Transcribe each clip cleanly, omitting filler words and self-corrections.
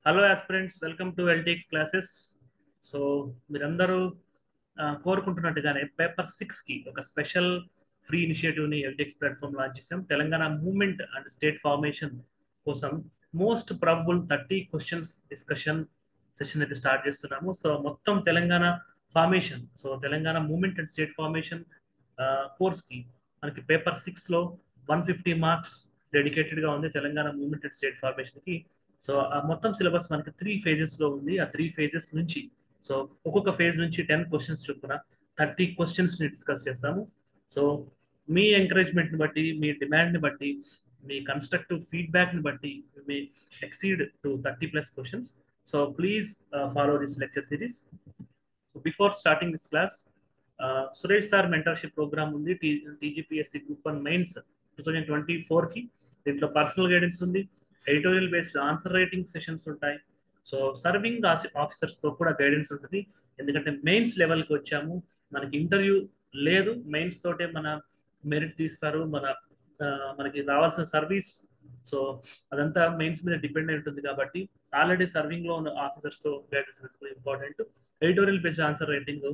Hello aspirants, welcome to LTX classes. So మీరందరూ కోరుకుంటున్నట్టుగానే paper 6కి ఒక స్పెషల్ ఫ్రీ ఇనిషియేటివ్ని ఎల్టీఎక్స్ ప్లాట్ఫామ్ లాంచ్ చేసాం. Telangana movement and state formation కోసం most probable 30 questions discussion session అయితే స్టార్ట్ చేస్తున్నాము. సో మొత్తం Telangana formation, so Telangana movement and state formation కోర్స్కి మనకి పేపర్ 6లో 150 మార్క్స్ డెడికేటెడ్గా ఉంది తెలంగాణ మూవ్మెంట్ అండ్ స్టేట్ ఫార్మేషన్కి. సో ఆ మొత్తం సిలబస్ మనకి 3 phases లో ఉంది. ఆ 3 phases నుంచి సో ఒక్కొక్క ఫేజ్ నుంచి 10 క్వశ్చన్స్ చొప్పున 30 questions ని డిస్కస్ చేస్తాము. సో మీ ఎంకరేజ్మెంట్ ని బట్టి, మీ డిమాండ్ ని బట్టి, మీ కన్స్ట్రక్టివ్ ఫీడ్బ్యాక్ ని బట్టి మీ exceed to 30+ questions. So please follow this lecture series. So before starting this class, Suresh sir mentorship program ఉంది టీజీపీఎస్సీ గ్రూప్ 1 మెయిన్స్ 2024కి. దీంట్లో పర్సనల్ గైడెన్స్ ఉంది, editorial based answer writing sessions ఉంటాయి. సో సర్వింగ్ ఆఫీసర్స్ తో కూడా గైడెన్స్ ఉంటుంది. ఎందుకంటే mains లెవెల్కి వచ్చాము, మనకి ఇంటర్వ్యూ లేదు, మెయిన్స్ తోటే మన మెరిట్ తీస్తారు, మనకి రావాల్సిన సర్వీస్. సో అదంతా మెయిన్స్ మీద డిపెండ్ అయి ఉంటుంది. కాబట్టి ఆల్రెడీ సర్వింగ్ లో ఉన్న ఆఫీసర్స్ తో guidance important. Editorial based answer writing,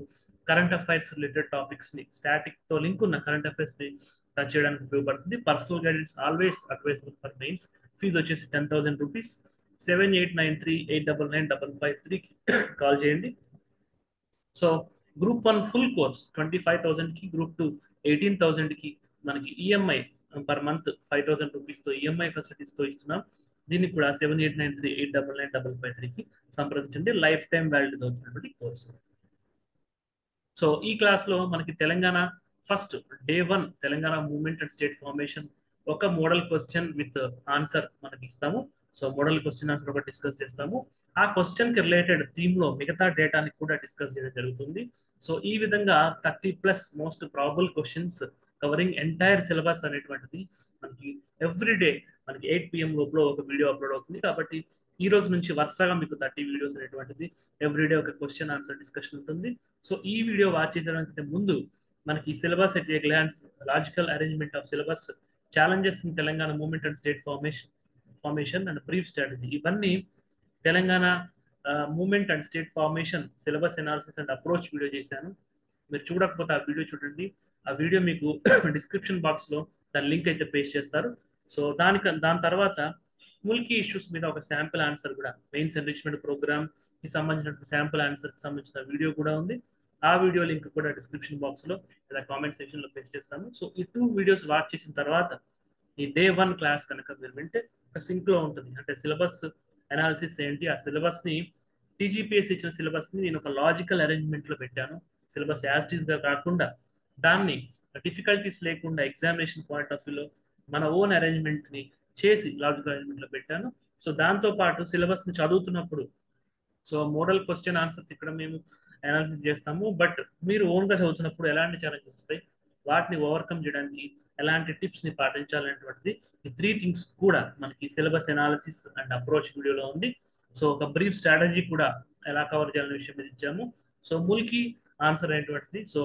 current affairs related topics ని, స్టాటిక్ తో లింక్ ఉన్న కరెంట్ అఫైర్స్ ని టచ్ చేయడానికి ఉపయోగపడుతుంది. Personal guidance always advisable for mains. Fee వచ్చేసి 10,000 రూపీస్. 7893899553కి కాల్ చేయండి. సో గ్రూప్ 1 ఫుల్ కోర్స్ 25,000కి, గ్రూప్ 2 18,000కి మనకి ఈఎంఐ పర్ మంత్ 5,000 రూపీస్తో ఈఎంఐ ఫెసిలిటీస్తో ఇస్తున్నాం. దీనికి కూడా 7893899553కి సంప్రదించండి. లైఫ్ టైం వ్యాలిడ్ అవుతున్నటువంటి కోర్సు. సో ఈ క్లాస్లో మనకి Telangana first day 1 Telangana movement and state formation ఒక మోడల్ క్వశ్చన్ విత్ ఆన్సర్ మనకి ఇస్తాము. సో మోడల్ క్వశ్చన్ ఆన్సర్ ఒకటి డిస్కస్ చేస్తాము. ఆ క్వశ్చన్ కి రిలేటెడ్ థీమ్ లో మిగతా డేటాని కూడా డిస్కస్ చేయడం జరుగుతుంది. సో ఈ విధంగా 30+ most probable questions covering entire syllabus అనేటువంటిది మనకి ఎవ్రీడే మనకి 8 PM లోపల ఒక వీడియో అప్లోడ్ అవుతుంది. కాబట్టి ఈ రోజు నుంచి వరుసగా మీకు 30 వీడియోస్ అనేటువంటిది ఎవ్రీడే ఒక క్వశ్చన్ ఆన్సర్ డిస్కషన్ ఉంటుంది. సో ఈ వీడియో వాచ్ చేసడానికి ముందు మనకి syllabus at a glance, logical arrangement of syllabus, challenges in Telangana movement and state formation and brief strategy, ఇవన్నీ Telangana movement and state formation syllabus analysis and approach video చేశాను. మీరు చూడకపోతే ఆ వీడియో చూడండి. ఆ వీడియో మీకు డిస్క్రిప్షన్ బాక్స్ లో దాని లింక్ అయితే పేస్ట్ చేస్తారు. సో దాని తర్వాత ముల్కీ ఇష్యూస్ మీద ఒక శాంపుల్ ఆన్సర్ కూడా, మెయిన్స్ ఎన్రిచ్మెంట్ ప్రోగ్రామ్ కి సంబంధించిన శాంపుల్ ఆన్సర్ కి సంబంధించిన వీడియో కూడా ఉంది. ఆ వీడియో లింక్ కూడా డిస్క్రిప్షన్ బాక్స్ లో లేదా కామెంట్ సెక్షన్ లో పేస్ట్ చేస్తాను. సో ఈ 2 వీడియోస్ వాచ్ చేసిన తర్వాత ఈ డే 1 క్లాస్ కనుక మీరు వింటే ఒక సింక్ లో ఉంటుంది. అంటే సిలబస్ అనాలిసిస్ ఏంటి, ఆ సిలబస్ ని టీజీపీఎస్ ఇచ్చిన సిలబస్ ని నేను ఒక లాజికల్ అరేంజ్మెంట్ లో పెట్టాను. సిలబస్ యాస్టీస్ గా కాకుండా దాన్ని డిఫికల్టీస్ లేకుండా ఎగ్జామినేషన్ పాయింట్ ఆఫ్ వ్యూలో మన ఓన్ అరేంజ్మెంట్ ని చేసి లాజికల్ అరేంజ్మెంట్ లో పెట్టాను. సో దాంతో పాటు సిలబస్ ని చదువుతున్నప్పుడు సో మోడల్ క్వశ్చన్ ఆన్సర్స్ ఇక్కడ మేము అనాలిసిస్ చేస్తాము. బట్ మీరు ఓన్ గా చదువుతున్నప్పుడు ఎలాంటి ఛాలెంజెస్ వస్తాయి, వాటిని ఓవర్కమ్ చేయడానికి ఎలాంటి టిప్స్ ని పాటించాలనేటువంటిది ఈ 3 things కూడా మనకి సిలబస్ అనాలిసిస్ అండ్ అప్రోచ్ వీడియోలో ఉంది. సో ఒక బ్రీఫ్ స్ట్రాటజీ కూడా ఎలా కవర్ చేయాలనే విషయం మీద ఇచ్చాము. సో ముల్కీ ఆన్సర్ అయినటువంటిది. సో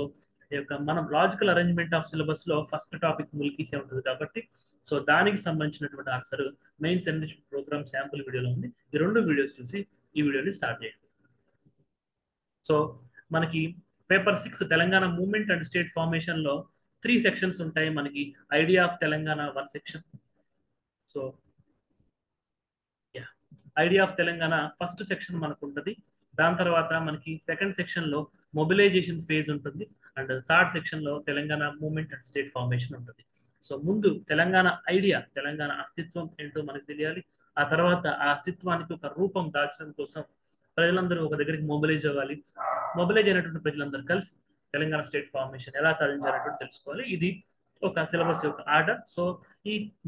ఈ యొక్క మనం లాజికల్ అరేంజ్మెంట్ ఆఫ్ సిలబస్ లో ఫస్ట్ టాపిక్ ముల్కీసే ఉంటుంది కాబట్టి సో దానికి సంబంధించినటువంటి answer mains enrichment program sample వీడియోలో ఉంది. ఈ 2 వీడియోస్ చూసి ఈ వీడియోని స్టార్ట్ చేయండి. సో మనకి paper 6 Telangana movement and state formation లో 3 సెక్షన్స్ ఉంటాయి. మనకి idea of Telangana 1 section. So idea of Telangana first section మనకు ఉంటుంది. దాని తర్వాత మనకి సెకండ్ సెక్షన్ లో మొబిలైజేషన్ ఫేజ్ ఉంటుంది. అండ్ థర్డ్ సెక్షన్ లో Telangana movement and state formation ఉంటుంది. సో ముందు తెలంగాణ ఐడియా, తెలంగాణ అస్తిత్వం ఏంటో మనకు తెలియాలి. ఆ తర్వాత ఆ అస్తిత్వానికి ఒక రూపం దాల్చడం కోసం ప్రజలందరూ ఒక దగ్గరికి మొబిలైజ్ అవ్వాలి. మొబిలైజ్ అయినటువంటి ప్రజలందరూ కలిసి తెలంగాణ స్టేట్ ఫార్మేషన్ ఎలా సాధించాలనేటువంటి తెలుసుకోవాలి. ఇది ఒక సిలబస్ యొక్క order. So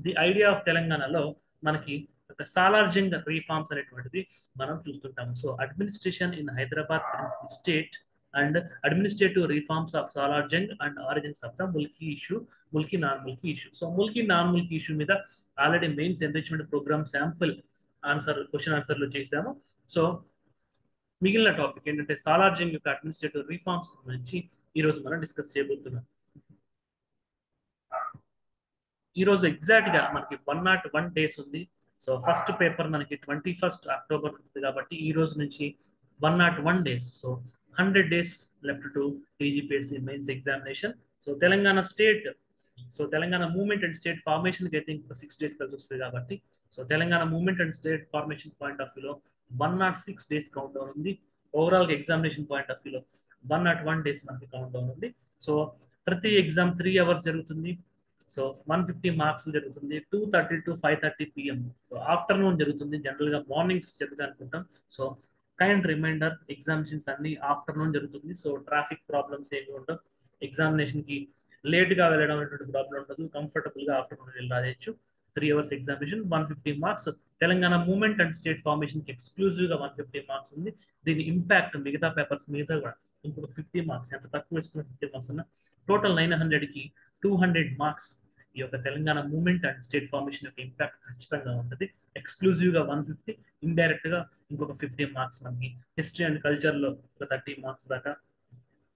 the idea of తెలంగాణలో మనకి ఒక సాలార్జంగ్ రీఫార్మ్స్ అనేటువంటిది మనం చూస్తుంటాము. So administration in Hyderabad state and administrative reforms of Salar Jung and origins of the Mulki issue, Mulki non Mulki issue. So Mulki non Mulki issue మీద already mains enrichment program sample answer question ఆన్సర్లు చేశాము. So మిగిలిన టాపిక్ ఏంటంటే సాలార్జంగ్ యొక్క అడ్మినిస్ట్రేటివ్ రిఫార్మ్స్ గురించి ఈ రోజు మనం డిస్కస్ చేయబోతున్నాం. ఈ రోజు ఎగ్జాక్ట్ గా మనకి 101 days ఉంది. సో ఫస్ట్ పేపర్ మనకి 21st అక్టోబర్ ఉంటుంది కాబట్టి ఈ రోజు నుంచి 101 days. So 100 days left to TGPSC mains examination. So Telangana state, so Telangana movement and state ఫార్మేషన్కి అయితే ఇంకొక 6 days కలిసి వస్తుంది కాబట్టి, so Telangana movement and state formation point of వ్యూలో 106 days కౌంట్ డౌన్ ఉంది. ఓవరాల్ ఎగ్జామినేషన్ పాయింట్ ఆఫ్ వ్యూలో 101 days మనకి కౌంట్ డౌన్ ఉంది. సో ప్రతి ఎగ్జామ్ 3 hours జరుగుతుంది. సో 150 మార్క్స్ జరుగుతుంది. 2:30 to 5:30 PM. సో ఆఫ్టర్నూన్ జరుగుతుంది. జనరల్ గా మార్నింగ్స్ జరుగుతాయి అనుకుంటాం. సో కైండ్ రిమైండర్, ఎగ్జామినేషన్స్ అన్ని ఆఫ్టర్నూన్ జరుగుతుంది. సో ట్రాఫిక్ ప్రాబ్లమ్స్ ఏమి ఉండవు. ఎగ్జామినేషన్ కి లేట్ గా వెళ్ళడం అనేటువంటి ప్రాబ్లం ఉండదు. కంఫర్టబుల్ గా ఆఫ్టర్నూన్ వెళ్ళి రాయొచ్చు. 3 hours examination, 150 marks. Telangana movement and state formation కి ఎక్స్క్లూజివ్ గా 150 మార్క్స్ ఉంది. దీని ఇంపాక్ట్ మిగతా పేపర్స్ మీద కూడా ఇంకొక 50 మార్క్స్, ఎంత తక్కువ వేసుకున్న 50 మార్క్స్ ఉన్నా టోటల్ 900 కి 200 మార్క్స్ ఈ యొక్క Telangana movement and state formation యొక్క ఇంపాక్ట్ ఖచ్చితంగా ఉంటుంది. ఎక్స్క్లూజివ్ గా 150, ఇండైరెక్ట్ గా ఇంకొక 50 మార్క్స్ మనకి. హిస్టరీ అండ్ కల్చర్ లో ఒక 30 మార్క్స్ దాకా,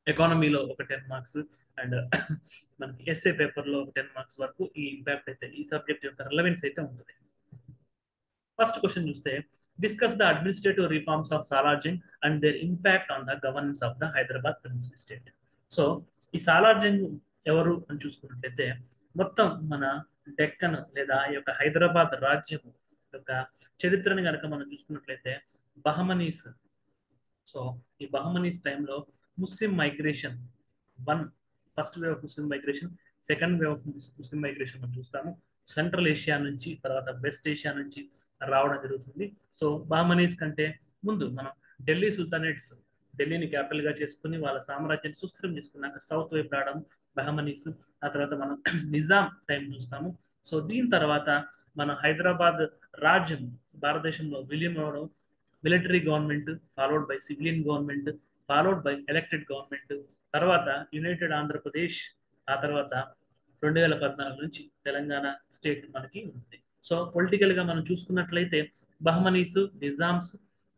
ఎకానమీలో ఒక 10 మార్క్స్, అండ్ మనకి ఎస్ఏ పేపర్ లో 10 మార్క్స్ వరకు ఈ ఇంపాక్ట్ అయితే, ఈ సబ్జెక్ట్ యొక్క రిలవెన్స్ అయితే ఉంటుంది. ఫస్ట్ క్వశ్చన్ చూస్తే, discuss the administrative reforms of Salar Jung and their impact on the governance of the Hyderabad principal state. So ఈ సాలార్జంగ్ ఎవరు అని చూసుకున్నట్లయితే, మొత్తం మన డెక్కన్ లేదా ఈ యొక్క హైదరాబాద్ రాజ్యం యొక్క చరిత్రని కనుక మనం చూసుకున్నట్లయితే, బహమనీస్. సో ఈ బహమనీస్ టైంలో Muslim migration, first wave of Muslim migration, second wave of Muslim migration మనం చూస్తాము. సెంట్రల్ ఏషియా నుంచి, తర్వాత వెస్ట్ ఏషియా నుంచి రావడం జరుగుతుంది. సో బహమనీస్ కంటే ముందు మనం ఢిల్లీ సుల్తానేట్స్, ఢిల్లీని క్యాపిటల్ గా చేసుకుని వాళ్ళ సామ్రాజ్యాన్ని సుస్థిరం చేసుకున్నాక సౌత్ వైపు రావడం బహమనీస్. ఆ తర్వాత మనం నిజాం టైం చూస్తాము. సో దీని తర్వాత మన హైదరాబాద్ రాజ్యం భారతదేశంలో విలీనం అవడం, military government followed by civilian government, followed by elected government, తర్వాత యునైటెడ్ ఆంధ్రప్రదేశ్, ఆ తర్వాత 2014 నుంచి తెలంగాణ స్టేట్ మనకి ఉంది. సో పొలిటికల్ గా మనం చూసుకున్నట్లయితే బహమనీస్, నిజామ్స్,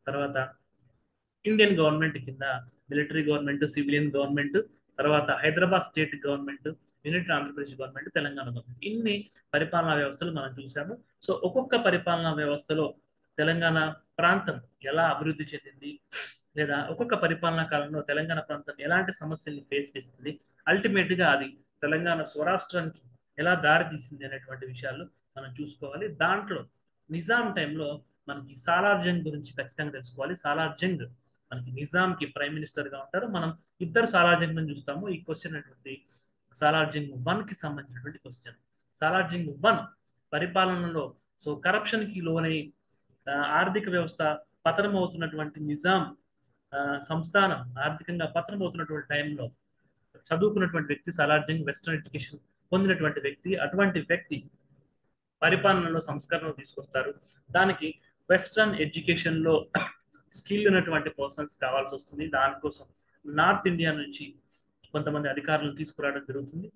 తర్వాత ఇండియన్ గవర్నమెంట్ కింద మిలిటరీ గవర్నమెంట్, సివిలియన్ గవర్నమెంట్, తర్వాత Hyderabad state government, United Andhra Pradesh government, Telangana government, ఇన్ని పరిపాలనా వ్యవస్థలు మనం చూసాము. సో ఒక్కొక్క పరిపాలనా వ్యవస్థలో తెలంగాణ ప్రాంతం ఎలా అభివృద్ధి చెందింది, లేదా ఒక్కొక్క పరిపాలనా కాలంలో తెలంగాణ ప్రాంతం ఎలాంటి సమస్యల్ని ఫేస్ చేస్తుంది, అల్టిమేట్ గా అది తెలంగాణ స్వరాష్ట్రానికి ఎలా దారి తీసింది అనేటువంటి విషయాలు మనం చూసుకోవాలి. దాంట్లో నిజాం టైంలో మనకి సాలార్జంగ్ గురించి ఖచ్చితంగా తెలుసుకోవాలి. సాలార్జంగ్ మనకి నిజాంకి ప్రైమ్ మినిస్టర్ గా ఉంటారు. మనం ఇద్దరు సాలార్జంగ్ చూస్తాము. ఈ క్వశ్చన్ అనేటువంటి సాలార్జంగ్ 1 కి సంబంధించినటువంటి క్వశ్చన్. సాలార్జంగ్ 1 పరిపాలనలో సో కరప్షన్ కి లోనై ఆర్థిక వ్యవస్థ పతనం అవుతున్నటువంటి నిజాం సంస్థానం ఆర్థికంగా పతనం అవుతున్నటువంటి టైంలో చదువుకున్నటువంటి వ్యక్తి సాలార్జంగ్, వెస్టర్న్ ఎడ్యుకేషన్ పొందినటువంటి వ్యక్తి. అటువంటి వ్యక్తి పరిపాలనలో సంస్కరణలు తీసుకొస్తారు. దానికి వెస్టర్న్ ఎడ్యుకేషన్ లో స్కిల్ ఉన్నటువంటి పర్సన్స్ కావాల్సి వస్తుంది. దానికోసం నార్త్ ఇండియా నుంచి కొంతమంది అధికారులను తీసుకురావడం జరుగుతుంది.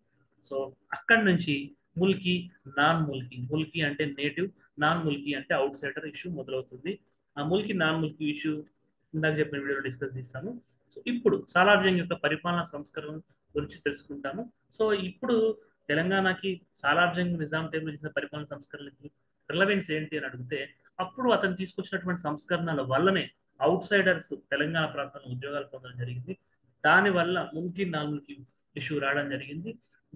సో అక్కడి నుంచి ముల్కీ, నాన్ ముల్కీ, ముల్కీ అంటే నేటివ్, నాన్ ముల్కీ అంటే అవుట్ సైడర్ ఇష్యూ మొదలవుతుంది. ఆ ముల్కీ నాన్ ముల్కీ ఇష్యూ ఇందాక చెప్పిన వీడియోలో డిస్కస్ చేస్తాము. సో ఇప్పుడు సాలార్జంగ్ యొక్క పరిపాలనా సంస్కరణ గురించి తెలుసుకుంటాము. సో ఇప్పుడు తెలంగాణకి సాలార్జంగ్ నిజాం టైంలో చేసిన పరిపాలన సంస్కరణలకి రిలవెన్స్ ఏంటి అని అడిగితే, అప్పుడు అతను తీసుకొచ్చినటువంటి సంస్కరణల వల్లనే అవుట్ సైడర్స్ తెలంగాణ ప్రాంతంలో ఉద్యోగాలు పొందడం జరిగింది. దానివల్ల ముల్కీ నాన్ ముల్కీ ఇష్యూ రావడం జరిగింది.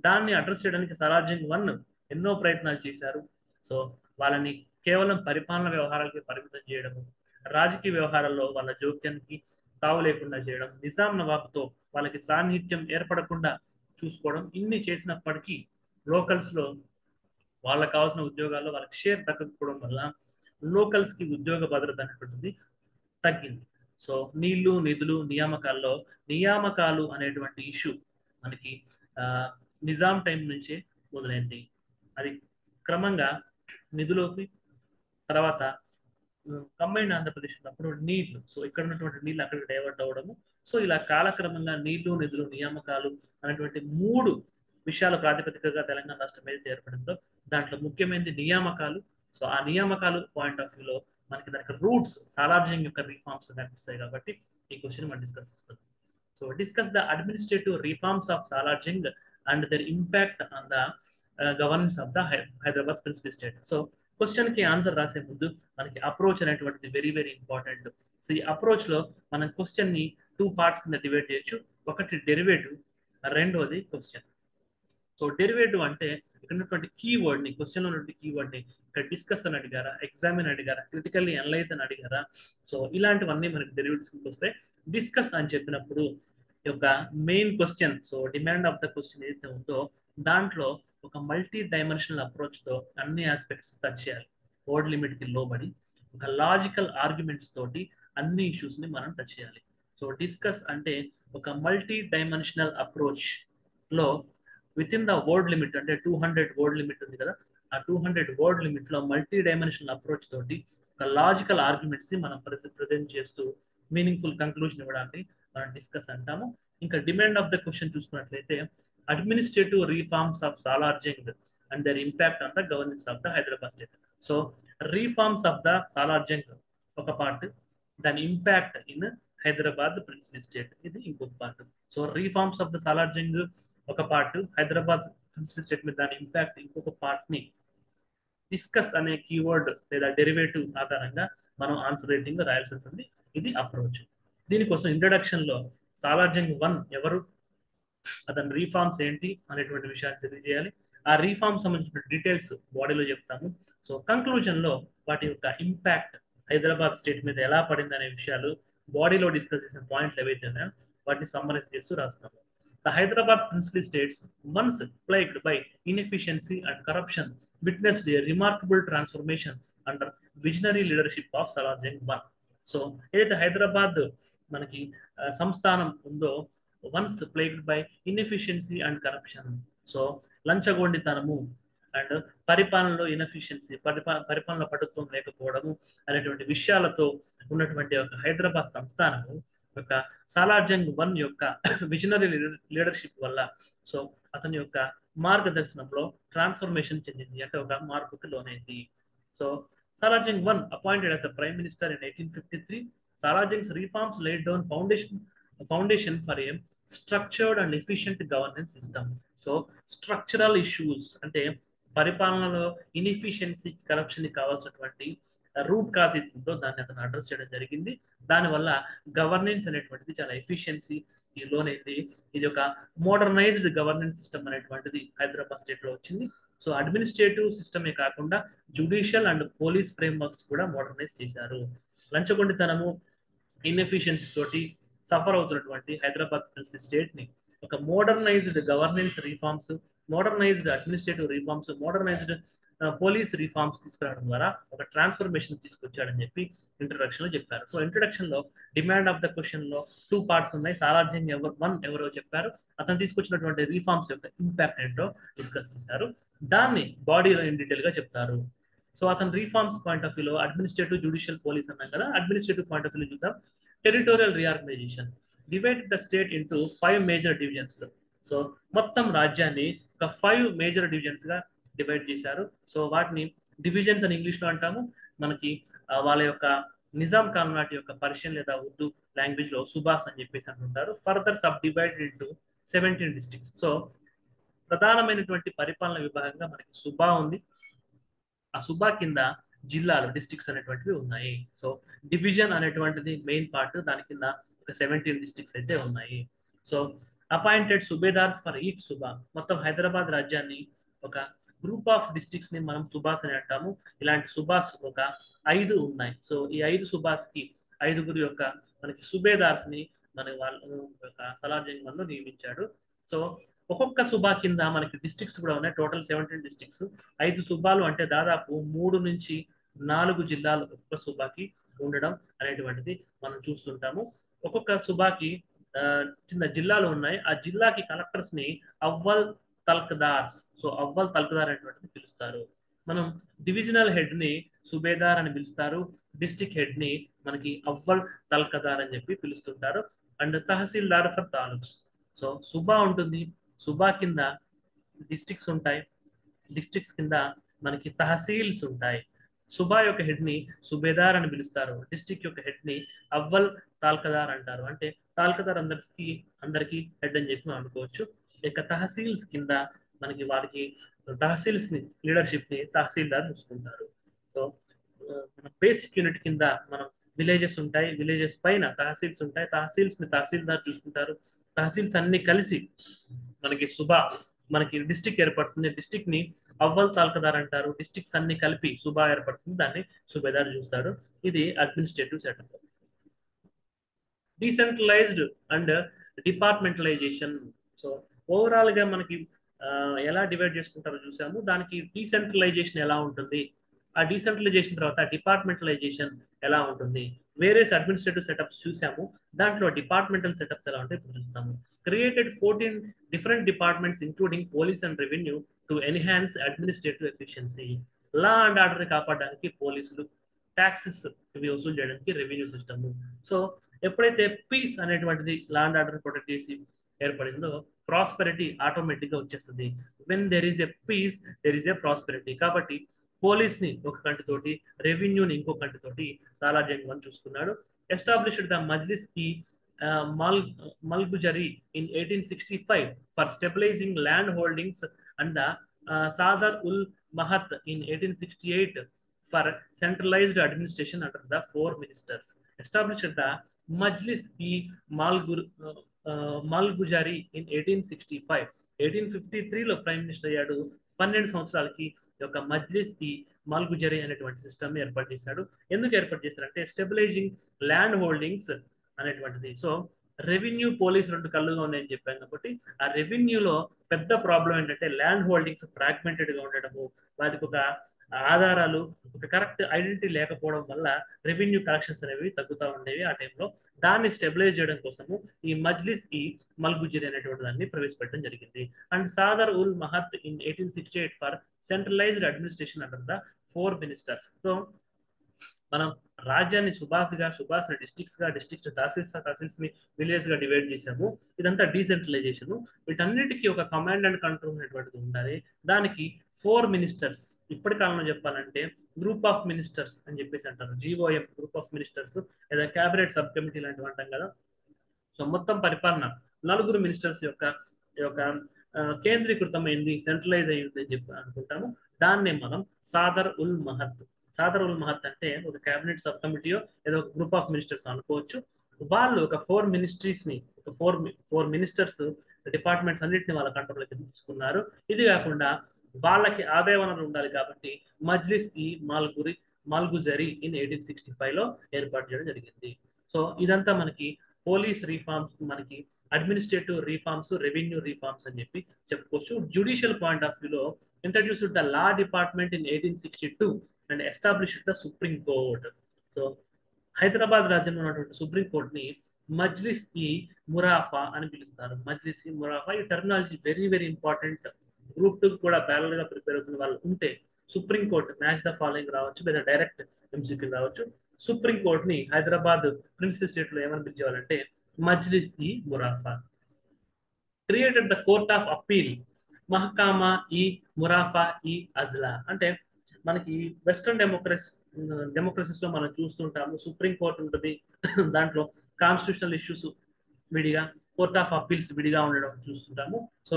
దాన్ని అడ్రస్ చేయడానికి సాలార్జంగ్ 1 ఎన్నో ప్రయత్నాలు చేశారు. సో వాళ్ళని కేవలం పరిపాలన వ్యవహారాలకి పరిమితం చేయడము, రాజకీయ వ్యవహారాల్లో వాళ్ళ జోక్యానికి తావు లేకుండా చేయడం, నిజాం నవాబ్తో వాళ్ళకి సాన్నిహిత్యం ఏర్పడకుండా చూసుకోవడం, ఇన్ని చేసినప్పటికీ లోకల్స్ లో వాళ్ళకి కావాల్సిన ఉద్యోగాల్లో వాళ్ళకి షేర్ దక్కకపోవడం వల్ల లోకల్స్ కి ఉద్యోగ భద్రత అనేటువంటిది తగ్గింది. సో నీళ్లు, నిధులు, నియామకాలు అనేటువంటి ఇష్యూ మనకి నిజాం టైం నుంచే మొదలైంది. అది క్రమంగా నిధులోకి, తర్వాత కంబైన్డ్ ఆంధ్రప్రదేశ్ ఉన్నప్పుడు నీళ్లు, సో ఇక్కడ ఉన్నటువంటి నీళ్లు అక్కడికి డైవర్ట్ అవ్వడము. సో ఇలా కాలక్రమంగా నీళ్లు, నిధులు, నియామకాలు అనేటువంటి 3 విషయాల ప్రాతిపదికగా తెలంగాణ రాష్ట్రం ఏదైతే ఏర్పడిందో దాంట్లో ముఖ్యమైనది నియామకాలు. సో ఆ నియామకాలు పాయింట్ ఆఫ్ వ్యూలో మనకి దానికి రూట్స్ సాలార్జంగ్ యొక్క రిఫార్మ్స్ కనిపిస్తాయి కాబట్టి ఈ క్వశ్చన్ మనం డిస్కస్ చేస్తాం. So discuss the administrative reforms of Salar Jung and their impact on the governance of the Hyderabad principal state. So question కి ఆన్సర్ రాసే ముందు మనకి అప్రోచ్ అనేటువంటిది వెరీ వెరీ ఇంపార్టెంట్. సో ఈ అప్రోచ్ లో మనం క్వశ్చన్ ని 2 పార్ట్స్ కింద డివైడ్ చేయొచ్చు. ఒకటి డెరివేటివ్, రెండోది క్వశ్చన్. సో డెరివేటివ్ అంటే ఇక్కడ ఉన్నటువంటి కీవర్డ్ ని, క్వశ్చన్ లో ఉన్నటువంటి కీవర్డ్ ని ఇక్కడ డిస్కస్ అని అడిగారా, ఎగ్జామిన్ అడిగారా, క్రిటికల్లీ అనలైజ్ అని అడిగారా, సో ఇలాంటివన్నీ మనకి డెరివేటివ్స్ వస్తాయి. డిస్కస్ అని చెప్పినప్పుడు ఈ యొక్క main question, so demand of the question ఏదైతే ఉందో దాంట్లో ఒక మల్టీ డైమెన్షనల్ అప్రోచ్ తో అన్ని ఆస్పెక్ట్స్ టచ్ చేయాలి. వర్డ్ లిమిట్ కి లోబడి ఒక లాజికల్ ఆర్గ్యుమెంట్స్ తోటి అన్ని ఇష్యూస్ ని మనం టచ్ చేయాలి. సో డిస్కస్ అంటే ఒక మల్టీ డైమెన్షనల్ అప్రోచ్ లో with in the word limit, అంటే 200 వర్డ్ లిమిట్ ఉంది కదా, ఆ 200 వర్డ్ లిమిట్ లో మల్టీ డైమెన్షనల్ అప్రోచ్ తోటి ఒక లాజికల్ ఆర్గ్యుమెంట్స్ ని మనం ప్రెజెంట్ చేస్తూ మీనింగ్ఫుల్ కంక్లూజన్ ఇవ్వడానికి మనం డిస్కస్ అంటాము. ఇంకా డిమాండ్ ఆఫ్ ద క్వశ్చన్ చూసుకున్నట్లయితే administrative reforms of Salar Jung and their impact on the governance of the Hyderabad state. So reforms of the Salar Jung ఒక పార్ట్, దాని impact in Hyderabad principal state ఇది ఇంకొక part. So reforms of the Salar Jung ఒక part, Hyderabad principal state మీద దాని impact ఇంకొక part ని discuss అనే కీవర్డ్ లేదా డెరివేటివ్ ఆధారంగా మనం ఆన్సర్ రైటింగ్ రాయాల్సి ఉంటుంది. ఇది అప్రోచ్. దీనికోసం ఇంట్రడక్షన్ లో సాలార్జంగ్ 1 ఎవరు, అతని రీఫార్మ్స్ ఏంటి అనేటువంటి విషయాన్ని తెలియజేయాలి. ఆ రీఫార్మ్ సంబంధించిన డీటెయిల్స్ బాడీలో చెప్తాము. సో కంక్లూజన్ లో వాటి యొక్క ఇంపాక్ట్ హైదరాబాద్ స్టేట్ మీద ఎలా పడింది అనే విషయాలు బాడీలో డిస్కస్ చేసిన పాయింట్లు ఏవైతే ఉన్నాయో వాటిని సమ్మరైజ్ చేస్తూ రాస్తాము. The Hyderabad princely states, once plagued by inefficiency and corruption, witnessed a remarkable transformation under visionary leadership of Salarjung I. So, ఏదైతే హైదరాబాద్ మనకి సంస్థానం ఉందో, once plagued by inefficiency and corruption, so లంచగొండితనము అండ్ పరిపాలనలో ఇన్ఎఫిషియన్సీ, పరిపాలన పటుత్వం లేకపోవడము అనేటువంటి విషయాలతో ఉన్నటువంటి ఒక హైదరాబాద్ సంస్థానము యొక్క సాలార్జంగ్ 1 యొక్క విజనరీ లీడర్షిప్ వల్ల, సో అతని యొక్క మార్గదర్శనంలో ట్రాన్స్ఫర్మేషన్ చెందింది, అంటే ఒక మార్పుకి లోనైంది. So Salar Jung 1 appointed as the prime minister in 1853, Salarjung's reforms laid down foundation for a structured and efficient governance system. So structural issues అంటే పరిపాలనలో ఇన్ఎఫిషియన్సీ, కరప్షన్ కావాల్సినటువంటి రూట్ కాజ్ ఇస్తుందో దాన్ని అతను అడ్రస్ చేయడం జరిగింది. దానివల్ల గవర్నెన్స్ అనేటువంటిది చాలా ఎఫిషియన్సీ లోనైంది. ఇది ఒక మోడర్నైజ్డ్ గవర్నెన్స్ సిస్టమ్ అనేటువంటిది హైదరాబాద్ స్టేట్ లో వచ్చింది. సో అడ్మినిస్ట్రేటివ్ సిస్టమే కాకుండా judicial and police frame works కూడా మోడర్నైజ్ చేశారు. లంచగొండితనము, ఇన్ఎఫిషియన్సీ తోటి సఫర్ అవుతున్నటువంటి హైదరాబాద్ స్టేట్ ని ఒక modernised governance reforms, modernised administrative reforms, modernised police reforms తీసుకురావడం ద్వారా ఒక ట్రాన్స్ఫర్మేషన్ తీసుకొచ్చాడని చెప్పి ఇంట్రొడక్షన్ లో చెప్పారు. సో ఇంట్రొడక్షన్ లో డిమాండ్ ఆఫ్ ద క్వశ్చన్ లో 2 పార్ట్స్ ఉన్నాయి. సాలార్జంగ్ 1 ఎవరో చెప్పారు, అతను తీసుకొచ్చినటువంటి రిఫార్మ్స్ యొక్క ఇంపాక్ట్ ఏంటో డిస్కస్ చేశారు, దాన్ని బాడీలో ఇన్ డీటెయిల్ గా చెప్తారు. సో అతను రిఫార్మ్స్ పాయింట్ ఆఫ్ వ్యూలో అడ్మినిస్ట్రేటివ్, జ్యుడిషియల్, పోలీస్ అన్నాం కదా, అడ్మినిస్ట్రేటివ్ పాయింట్ ఆఫ్ వ్యూ చూద్దాం. Territorial reorganisation divided the state into 5 major divisions. So మొత్తం రాజ్యాన్ని ఒక 5 మేజర్ డివిజన్స్ గా డివైడ్ చేశారు. సో వాటిని డివిజన్స్ అని ఇంగ్లీష్ లో అంటాము. మనకి వాళ్ళ యొక్క నిజాం ఖాన్ నాటి యొక్క పర్షియన్ లేదా ఉర్దూ లాంగ్వేజ్ లో సుబాస్ అని చెప్పేసి అంటుంటారు. Further sub divided into 17 districts. So ప్రధానమైనటువంటి పరిపాలన విభాగంగా మనకి సుబా ఉంది. ఆ సుబా కింద జిల్లాలు, డిస్ట్రిక్ట్స్ అనేటువంటివి ఉన్నాయి. సో డివిజన్ అనేటువంటిది మెయిన్ పార్ట్, దాని కింద ఒక 17 డిస్ట్రిక్ట్స్ అయితే ఉన్నాయి. So appointed subedars for each suba, మొత్తం హైదరాబాద్ రాజ్యాన్ని ఒక గ్రూప్ ఆఫ్ డిస్ట్రిక్ట్స్ ని మనం సుబాస్ అని అంటాము. ఇలాంటి సుబాస్ ఒక 5 ఉన్నాయి. సో ఈ 5 సుబాస్ కి 5గురు యొక్క మనకి సుబేదార్స్ ని మన వాళ్ళు సాలార్జంగ్ 1 నియమించాడు. సో ఒక్కొక్క సుబా కింద మనకి డిస్ట్రిక్ట్స్ కూడా ఉన్నాయి. Total 17 districts. 5 సుబాలు అంటే దాదాపు 3 నుంచి 4 జిల్లాలు ఒక్కొక్క సుబాకి ఉండడం అనేటువంటిది మనం చూస్తుంటాము. ఒక్కొక్క సుబాకి చిన్న జిల్లాలు ఉన్నాయి. ఆ జిల్లాకి కలెక్టర్స్ ని అవ్వల్ తల్కదార్స్, సో అవ్వల్ తల్కదార్ అనేటువంటిది పిలుస్తారు. మనం డివిజనల్ హెడ్ ని సుబేదార్ అని పిలుస్తారు, డిస్ట్రిక్ట్ హెడ్ ని మనకి అవ్వల్ తల్కదార్ అని చెప్పి పిలుస్తుంటారు. And tahsildar for taluks. So సుబా ఉంటుంది, సుబా కింద డిస్ట్రిక్ట్స్ ఉంటాయి, డిస్ట్రిక్ట్స్ కింద మనకి తహసీల్స్ ఉంటాయి. సుబా యొక్క హెడ్ ని సుబేదార్ అని పిలుస్తారు, డిస్ట్రిక్ట్ యొక్క హెడ్ ని అవ్వల్ తాల్కదార్ అంటారు. అంటే తాల్కదార్ అందరికి హెడ్ అని చెప్పి మనం అనుకోవచ్చు. ఇక తహసీల్స్ కింద మనకి వారికి తహసీల్స్ ని లీడర్షిప్ ని తహసీల్దార్ చూసుకుంటారు. సో మన బేసిక్ యూనిట్ కింద మనం విలేజెస్ ఉంటాయి, విలేజెస్ పైన తహసీల్స్ ఉంటాయి, తహసీల్స్ ని తహసీల్దార్ చూసుకుంటారు, తహసీల్స్ అన్ని కలిసి మనకి మనకి డిస్టిక్ ఏర్పడుతుంది, డిస్టిక్ ని అవ్వల్ తాలూకాదార్ అంటారు, డిస్టిక్స్ అన్ని కలిపి సుబా ఏర్పడుతుంది, దాన్ని సుబేదార్ చూస్తారు. ఇది administrative setup. Decentralized and departmentalization. So overall గా మనకి ఎలా డివైడ్ చేసుకుంటారో చూసాము. దానికి డీసెంట్రలైజేషన్ ఎలా ఉంటుంది, ఆ డీసెంట్రలైజేషన్ తర్వాత డిపార్ట్మెంటలైజేషన్ ఎలా ఉంటుంది, వేరియస్ అడ్మినిస్ట్రేటివ్ సెటప్స్ చూసాము. దాంట్లో డిపార్ట్మెంటల్ సెటప్స్ ఎలా ఉంటాయి ఇప్పుడు చూస్తాము. Created 14 different departments including police and revenue to enhance administrative efficiency. Law and order కాపాడడానికి పోలీసులు, ట్యాక్సెస్ ఇవి వసూలు చేయడానికి రెవెన్యూ సిస్టమ్. సో ఎప్పుడైతే పీస్ అనేటువంటిది లా అండ్ ఆర్డర్ ప్రొటెక్ట్ చేసి ఏర్పడిందో ప్రాస్పెరిటీ ఆటోమేటిక్ గా వచ్చేస్తుంది. When there is a peace there is a prosperity. కాబట్టి పోలీస్ ని ఒక కంటితోటి, రెవెన్యూని ఇంకో కంటితోటి సాలార్జంగ్ వన్ చూసుకున్నాడు. Established the Majlis e Malguzari in 1865 for stabilizing land holdings and the Sadar ul మహత్ in 1868 for centralized administration under the four ministers. Established the Majlis-e Malguzari in 1865. 1853లో ప్రైమ్ మినిస్టర్ అయ్యాడు. 12 సంవత్సరాలకి యొక్క మజ్లిస్ ఈ మాల్గుజరీ అనేటువంటి సిస్టమ్ ఏర్పాటు చేశాడు. ఎందుకు ఏర్పాటు చేశారంటే స్టెబిలైజింగ్ ల్యాండ్ హోల్డింగ్స్ అనేటువంటిది. సో రెవెన్యూ, పోలీస్ రెండు కళ్ళుగా ఉన్నాయని చెప్పాను కాబట్టి ఆ రెవెన్యూలో పెద్ద ప్రాబ్లం ఏంటంటే ల్యాండ్ హోల్డింగ్స్ ఫ్రాగ్మెంటెడ్ గా ఉండడము, వాటికి ఒక ఆధారాలు, ఒక కరెక్ట్ ఐడెంటిటీ లేకపోవడం వల్ల రెవెన్యూ కలెక్షన్స్ అనేవి తగ్గుతూ ఉండేవి ఆ టైంలో. దాన్ని స్టెబిలైజ్ చేయడం కోసము ఈ మజ్లిస్ ఈ మల్గుజరీ అనేటువంటి దాన్ని ప్రవేశపెట్టడం జరిగింది. అండ్ సాదర్ ఉల్ మహత్ in 1868 for centralized administration under the four ministers. So మనం రాజ్యాన్ని సుభాష్ డిస్ట్రిక్ట్స్ గా, డిస్ట్రిక్ట్ తహసీల్స్ ని విలేజ్ గా డివైడ్ చేసాము. ఇదంతా డీసెంట్రలైజేషన్. వీటన్నిటికీ ఒక కమాండ్ అండ్ కంట్రోల్ అనేటువంటిది ఉండాలి. దానికి 4 మినిస్టర్స్, ఇప్పటి కాలంలో చెప్పాలంటే గ్రూప్ ఆఫ్ మినిస్టర్స్ అని చెప్పేసి అంటారు. GOM గ్రూప్ ఆఫ్ మినిస్టర్స్ లేదా క్యాబినెట్ సబ్ కమిటీ లాంటివి అంటాం కదా. సో మొత్తం పరిపాలన 4 మినిస్టర్స్ యొక్క కేంద్రీకృతమైంది, సెంట్రలైజ్ అయ్యింది అని చెప్పి అనుకుంటాము. దాన్నే మనం సాదర్ ఉల్ మహత్. సాదర్ ఉల్ మహత్ అంటే ఒక క్యాబినెట్ సబ్ కమిటీయో ఏదో ఒక గ్రూప్ ఆఫ్ మినిస్టర్స్ అనుకోవచ్చు. వాళ్ళు ఒక 4 మినిస్ట్రీస్ ని, ఒక ఫోర్ మినిస్టర్స్ డిపార్ట్మెంట్స్ అన్నింటిని వాళ్ళ కంట్రోల్లోకి తీసుకున్నారు. ఇది కాకుండా వాళ్ళకి ఆదాయ వనరులు ఉండాలి కాబట్టి మజ్లిస్ ఈ మాల్గుజరీ ఇన్ 1865 లో ఏర్పాటు చేయడం జరిగింది. సో ఇదంతా మనకి పోలీస్ రిఫార్మ్స్, మనకి అడ్మినిస్ట్రేటివ్ రిఫార్మ్స్, రెవెన్యూ రిఫార్మ్స్ అని చెప్పి చెప్పుకోవచ్చు. జ్యుడిషియల్ పాయింట్ ఆఫ్ వ్యూలో introduced the law department in 1862 and established the supreme court. So Hyderabad రాజ్యంలో ఉన్నటువంటి సుప్రీం కోర్ట్ ని మజ్లిస్ ఈ మురాఫా అని పిలుస్తారు. మజ్లిస్ ఈ మురాఫా, ఈ terminology very very important. Group 2 కూడా ప్యారల్ గా ప్రిపేర్ అవుతున్న వాళ్ళు ఉంటే supreme court match the following రావచ్చు, లేదా డైరెక్ట్ MCQ రావచ్చు. సుప్రీం కోర్ట్ ని హైదరాబాద్ ప్రిన్సిపల్ స్టేట్ లో ఏమని పిలిచేవారంటే Majlis e Murafa. Created the court of appeal Mahakama e Murafa ఈ అజ్లా. అంటే మనకి వెస్ట్రన్ డెమోక్రసీస్ లో మనం చూస్తుంటాము, సుప్రీం కోర్ట్ ఉంటుంది, దాంట్లో కాన్స్టిట్యూషనల్ ఇష్యూస్ విడిగా, కోర్ట్ ఆఫ్ అప్పీల్స్ విడిగా ఉండడం చూస్తుంటాము. సో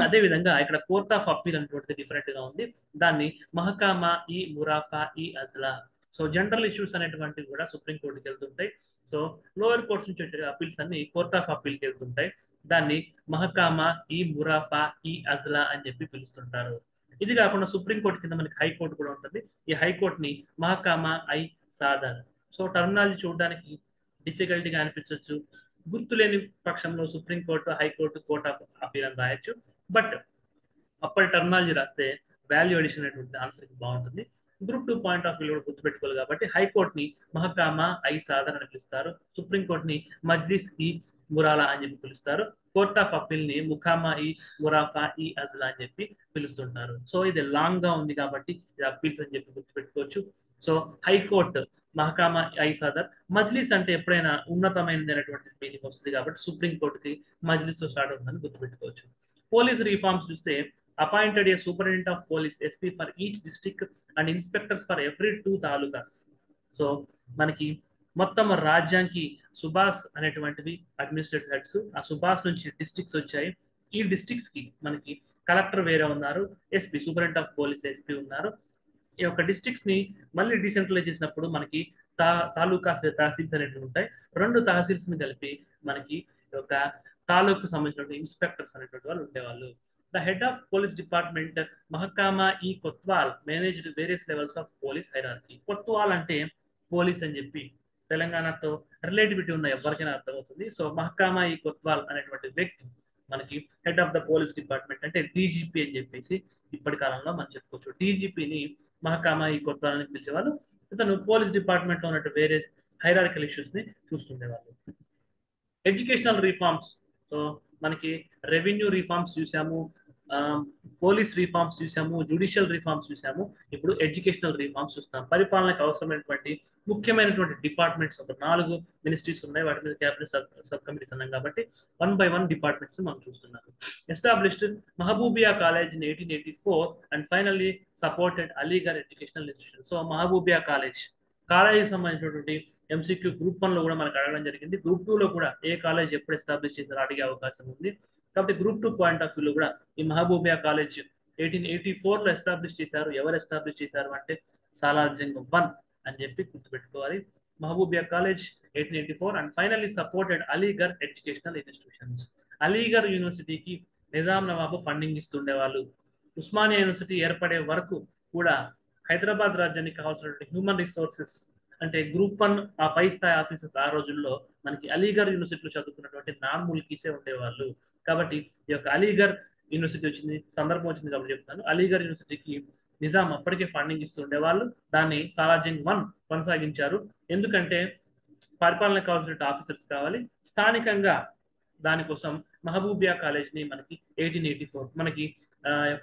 అదే విధంగా ఇక్కడ కోర్ట్ ఆఫ్ అప్పీల్ అనేటువంటిది డిఫరెంట్ గా ఉంది. దాన్ని మహకామా ఈ మురాఫా ఈ అజ్లా. సో జనరల్ ఇష్యూస్ అనేటువంటివి కూడా సుప్రీం కోర్టుకి వెళ్తుంటాయి. సో లోయర్ కోర్ట్స్ నుంచి వచ్చే అప్పీల్స్ అన్ని కోర్ట్ ఆఫ్ అప్పీల్కి వెళ్తుంటాయి. దాన్ని మహకామా ఈ మురాఫా ఈ అజ్లా అని చెప్పి పిలుస్తుంటారు. ఇది కాకుండా సుప్రీంకోర్టు కింద మనకి హైకోర్టు కూడా ఉంటుంది. ఈ హైకోర్టుని మహకామా ఐ సాదర్. సో టర్మినాలజీ చూడడానికి డిఫికల్టీగా అనిపించవచ్చు. గుర్తులేని పక్షంలో supreme court, high court, court of appeal అని రాయొచ్చు. బట్ అప్పటి టర్మినాలజీ రాస్తే వాల్యూ అడిషన్ అనేటువంటి ఆన్సర్కి బాగుంటుంది. గ్రూప్ 2 పాయింట్ ఆఫ్ వ్యూ కూడా గుర్తుపెట్టుకోవాలి కాబట్టి హైకోర్టుని మహకామా ఐ సాదర్ అని పిలుస్తారు, సుప్రీంకోర్టుని మజ్లిస్ ఈ మురాలా అని చెప్పి పిలుస్తారు, కోర్ట్ ఆఫ్ అప్పీల్ ని ముఖామా ఈ మురాఫా ఈ అజ్లా అని చెప్పి పిలుస్తుంటారు. సో ఇది లాంగ్ గా ఉంది కాబట్టి ఇది అప్పీల్స్ అని చెప్పి గుర్తుపెట్టుకోవచ్చు. సో హైకోర్టు మహకామా ఐ సాదర్, మజ్లిస్ అంటే ఎప్పుడైనా ఉన్నతమైనది అనేటువంటి మీనింగ్ వస్తుంది కాబట్టి సుప్రీం కోర్టుకి మజ్లిస్ తో స్టార్ట్ అవుతుందని గుర్తుపెట్టుకోవచ్చు. పోలీస్ రిఫార్మ్స్ చూస్తే appointed a superintendent of police SP for each district and inspectors for every 2 talukas. So మనకి మొత్తం రాజ్యానికి సుభాష్ అనేటువంటివి అడ్మినిస్ట్రేటివ్ హెడ్స్. ఆ సుభాష్ నుంచి డిస్ట్రిక్ట్స్ వచ్చాయి. ఈ డిస్ట్రిక్ట్స్ కి మనకి కలెక్టర్ వేరే ఉన్నారు, SP superintendent of police SP ఉన్నారు. ఈ యొక్క డిస్ట్రిక్ట్స్ ని మళ్ళీ డీసెంట్రలైజ్ చేసినప్పుడు మనకి తాలూకా తహసీల్స్ అనేవి ఉంటాయి. 2 తహసీల్స్ ని కలిపి మనకి ఒక తాలూకు సంబంధించిన ఇన్స్పెక్టర్స్ అనేటువంటి వాళ్ళు ఉండేవాళ్ళు. The head of police department మహకామా ఈ కొత్వాల్ managed various levels of police hierarchy. కొత్వాల్ అంటే పోలీస్ అని చెప్పి తెలంగాణతో రిలేటివిటీ ఉన్న ఎవరికైనా అర్థమవుతుంది. సో మహకామా ఈ కొత్వాల్ అనేటువంటి వ్యక్తి మనకి head of the police department, అంటే డీజీపీ అని చెప్పేసి ఇప్పటి కాలంలో మనం చెప్పుకోవచ్చు. డీజీపీని మహకామా ఈ కొత్వాల్ అని పిలిచేవాళ్ళు. ఇతను పోలీస్ డిపార్ట్మెంట్ లో ఉన్నట్టు వేరే హైరార్కల్ ఇష్యూస్ ని చూస్తుండేవాళ్ళు. ఎడ్యుకేషనల్ రిఫార్మ్స్, సో మనకి రెవెన్యూ రిఫార్మ్స్ చూసాము, పోలీస్ రిఫార్మ్స్ చూసాము, జ్యుడిషియల్ రిఫార్మ్స్ చూసాము. ఇప్పుడు ఎడ్యుకేషనల్ రిఫార్మ్స్ చూస్తాం. పరిపాలనకు అవసరమైనటువంటి ముఖ్యమైనటువంటి డిపార్ట్మెంట్స్ ఒక 4 మినిస్ట్రీస్ ఉన్నాయి. వాటి మీద క్యాబినెట్ సబ్ కమిటీస్ అన్నాం కాబట్టి 1 by 1 డిపార్ట్మెంట్స్ మనం చూస్తున్నాము. Established Mahbubia college in 1884 and finally supported Aligarh educational institution. So Mahbubia college సంబంధించినటువంటి ఎంసీక్యూ గ్రూప్ 1 లో కూడా మనకు అడగడం జరిగింది. గ్రూప్ 2 లో కూడా ఏ కాలేజ్ ఎప్పుడు ఎస్టాబ్లిష్ చేశారో అడిగే అవకాశం ఉంది. కాబట్టి గ్రూప్ 2 పాయింట్ ఆఫ్ వ్యూలో కూడా ఈ మహబూబియా కాలేజ్ 1884 లో ఎస్టాబ్లిష్ చేశారు. ఎవరు ఎస్టాబ్లిష్ చేశారు అంటే సాలార్జంగ్ 1 అని చెప్పి గుర్తుపెట్టుకోవాలి. Mahbubia college 1884 and finally supported Aligarh educational institutions. Aligarh యూనివర్సిటీకి నిజాం నవాబు ఫండింగ్ ఇస్తుండేవాళ్ళు. ఉస్మానియా యూనివర్సిటీ ఏర్పడే వరకు కూడా హైదరాబాద్ రాజ్యానికి కావాల్సినటువంటి హ్యూమన్ రిసోర్సెస్ అంటే గ్రూప్ 1 ఆ పై స్థాయి ఆఫీసర్స్ ఆ రోజుల్లో మనకి అలీగర్ యూనివర్సిటీలో చదువుకున్నటువంటి నాన్ ముల్కీసే ఉండేవాళ్ళు. కాబట్టి ఈ యొక్క అలీగర్ యూనివర్సిటీ వచ్చింది, సందర్భం వచ్చింది కాబట్టి చెప్తాను. అలీగర్ యూనివర్సిటీకి నిజాం అప్పటికే ఫండింగ్ ఇస్తూ ఉండేవాళ్ళు. దాన్ని సాలార్జంగ్ 1 కొనసాగించారు. ఎందుకంటే పరిపాలనకు కావాల్సిన ఆఫీసర్స్ కావాలి. స్థానికంగా దానికోసం మహబూబియా కాలేజ్ని మనకి 1884 మనకి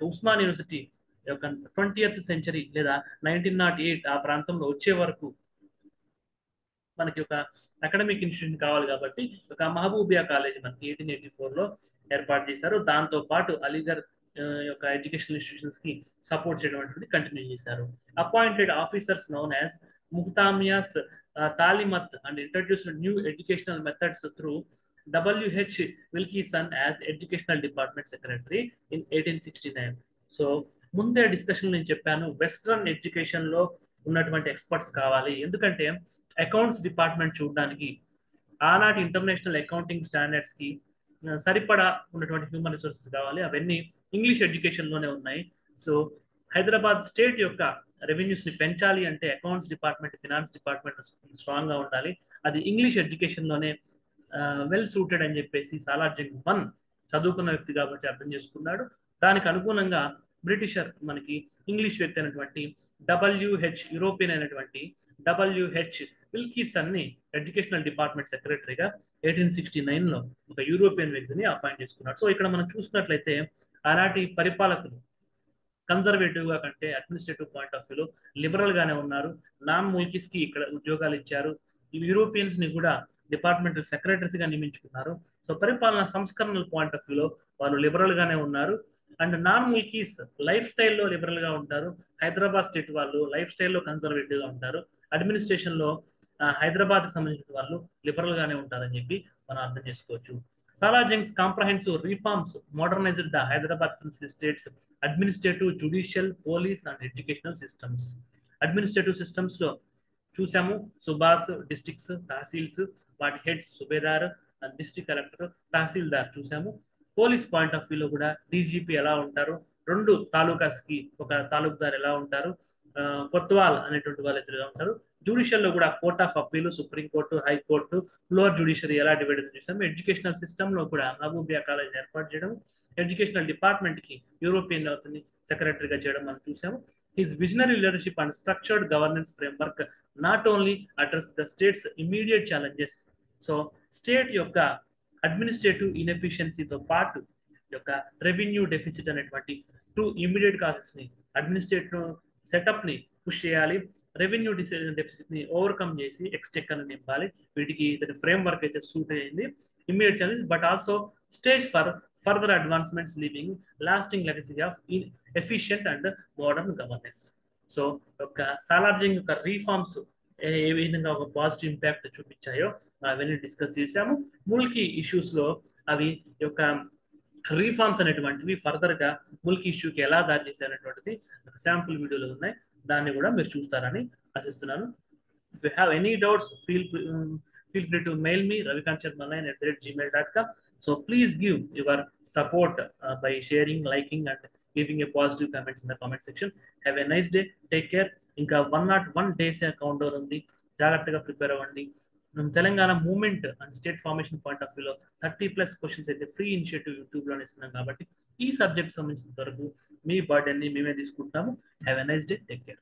ఉస్మాన్ యూనివర్సిటీ యొక్క 20th సెంచరీ లేదా 1908 ఆ ప్రాంతంలో వచ్చే వరకు మనకి ఒక అకాడమిక్ ఇన్స్టిట్యూషన్ కావాలి కాబట్టి ఒక మహబూబియా కాలేజ్ మనకి 1884 లో ఏర్పాటు చేశారు. దాంతో పాటు అలీగర్ యొక్క ఎడ్యుకేషనల్ ఇన్స్టిట్యూషన్స్ కి సపోర్ట్ చేయడం కంటిన్యూ చేశారు. అపాయింటెడ్ ఆఫీసర్స్ నోన్ యాజ్ ముహతామియాస్ తాలిమత్ and introduced new educational methods through W.H. Wilkinson as educational department secretary in 1869. So ముందే డిస్కషన్ నేను చెప్పాను, వెస్ట్రన్ ఎడ్యుకేషన్ లో ఉన్నటువంటి ఎక్స్పర్ట్స్ కావాలి. ఎందుకంటే అకౌంట్స్ డిపార్ట్మెంట్ చూడడానికి ఆనాటి ఇంటర్నేషనల్ అకౌంటింగ్ స్టాండర్డ్స్ కి సరిపడా ఉన్నటువంటి హ్యూమన్ రిసోర్సెస్ కావాలి. అవన్నీ ఇంగ్లీష్ ఎడ్యుకేషన్ లోనే ఉన్నాయి. సో హైదరాబాద్ స్టేట్ యొక్క రెవెన్యూస్ ని పెంచాలి అంటే accounts department, finance department strong గా ఉండాలి. అది ఇంగ్లీష్ ఎడ్యుకేషన్ లోనే వెల్ సూటెడ్ అని చెప్పేసి సాలార్జంగ్ 1 చదువుకున్న వ్యక్తి కాబట్టి అర్థం చేసుకున్నాడు. దానికి అనుగుణంగా బ్రిటిషర్ మనకి ఇంగ్లీష్ వ్యక్తి అయినటువంటి W.H. యూరోపియన్ అయినటువంటి W.H. విల్కిసన్ ని ఎడ్యుకేషనల్ డిపార్ట్మెంట్ సెక్రటరీగా 1869 లో ఒక యూరోపియన్ వ్యక్తిని అపాయింట్ చేసుకున్నాడు. సో ఇక్కడ మనం చూసినట్లయితే ఆనాటి పరిపాలకులు కన్జర్వేటివ్ గా కంటే అడ్మినిస్ట్రేటివ్ పాయింట్ ఆఫ్ వ్యూలో లిబరల్ గానే ఉన్నారు. నాన్ ముల్కీస్ కి ఇక్కడ ఉద్యోగాలు ఇచ్చారు. ఈ యూరోపియన్స్ ని కూడా డిపార్ట్మెంటల్ సెక్రటరీస్ గా నియమించుకున్నారు. సో పరిపాలన సంస్కరణల పాయింట్ ఆఫ్ వ్యూలో వాళ్ళు లిబరల్ గానే ఉన్నారు. అండ్ నాన్ ముల్కీస్ లైఫ్ స్టైల్లో లిబరల్ గా ఉంటారు. హైదరాబాద్ స్టేట్ వాళ్ళు లైఫ్ స్టైల్లో కన్జర్వేటివ్ గా ఉంటారు. అడ్మినిస్ట్రేషన్ లో హైదరాబాద్ కి సంబంధించిన వాళ్ళు లిబరల్ గానే ఉంటారని చెప్పి మనం అర్థం చేసుకోవచ్చు. Salar Jung's comprehensive reforms modernised the Hyderabad principal states administrative, judicial, police and educational systems. Administrative systems లో చూసాము సుబాస్, డిస్ట్రిక్ట్స్, తహసీల్స్, వాటి heads subedar, district collector, tahsildar చూసాము. పోలీస్ పాయింట్ ఆఫ్ వ్యూలో కూడా డీజీపీ ఎలా ఉంటారు, 2 తాలూకాస్ కి ఒక తాలూకుదార్ ఎలా ఉంటారు, కొత్వాల్ అనేటువంటి వాళ్ళు ఎదురుగా ఉంటారు. జ్యుడిషియల్ లో కూడా court of appeal, supreme court, high court, floor judiciary ఎలా డివైడ్ చేసాము. ఎడ్యుకేషనల్ సిస్టమ్ లో కూడా మహబూబియా కాలేజ్ ఏర్పాటు చేయడం, ఎడ్యుకేషనల్ డిపార్ట్మెంట్ కి యూరోపియన్ అవుతుంది సెక్రటరీగా చేయడం మనం చూసాము. His visionary leadership and structured governance framework not only address the state's immediate challenges, so state యొక్క అడ్మినిస్ట్రేటివ్ ఇన్ఎఫిషియన్సీతో పాటు యొక్క రెవెన్యూ డెఫిసిట్ అనేటువంటి 2 ఇమీడియట్ కాసెస్ ని అడ్మినిస్ట్రేటివ్ సెటప్ ని పుష్ చేయాలి. రెవెన్యూ డెఫిసిట్ ని ఓవర్కమ్ చేసి ఎక్స్చెక్కర్ నింపాలి. వీటికి ఇతని ఫ్రేమ్ వర్క్ అయితే సూట్ అయింది. Immediate challenge but also stage for further advancements leaving lasting legacy of efficient and modern governance. So ఒక సాలార్జంగ్ యొక్క రీఫార్మ్స్ ఏ విధంగా ఒక పాజిటివ్ ఇంపాక్ట్ చూపించాయో అవన్నీ డిస్కస్ చేశాము. ముల్కీ ఇష్యూస్ లో అవి యొక్క రీఫార్మ్స్ అనేటువంటివి ఫర్దర్ గా ముల్కీ ఇష్యూకి ఎలా దారి చేశారనేటువంటిది శాంపుల్ వీడియోలో ఉన్నాయి. దాన్ని కూడా మీరు చూస్తారని ఆశిస్తున్నాను. If you have any doubts, feel free to mail me ravikantcharma9@gmail.com. So please give your support by sharing, liking, and giving a positive comments in the comment section. Have a nice day. Take care. ఇంకా 101 days count ఉంది, జాగ్రత్తగా prepare అవ్వండి. Telangana movement and state formation point of వ్యూలో 30+ questions అయితే free initiative యూట్యూబ్లో ఇస్తున్నాం కాబట్టి ఈ సబ్జెక్ట్ సంబంధించిన వరకు మీ బర్డెన్ని మేమే తీసుకుంటాము. Have a nice day. Take care.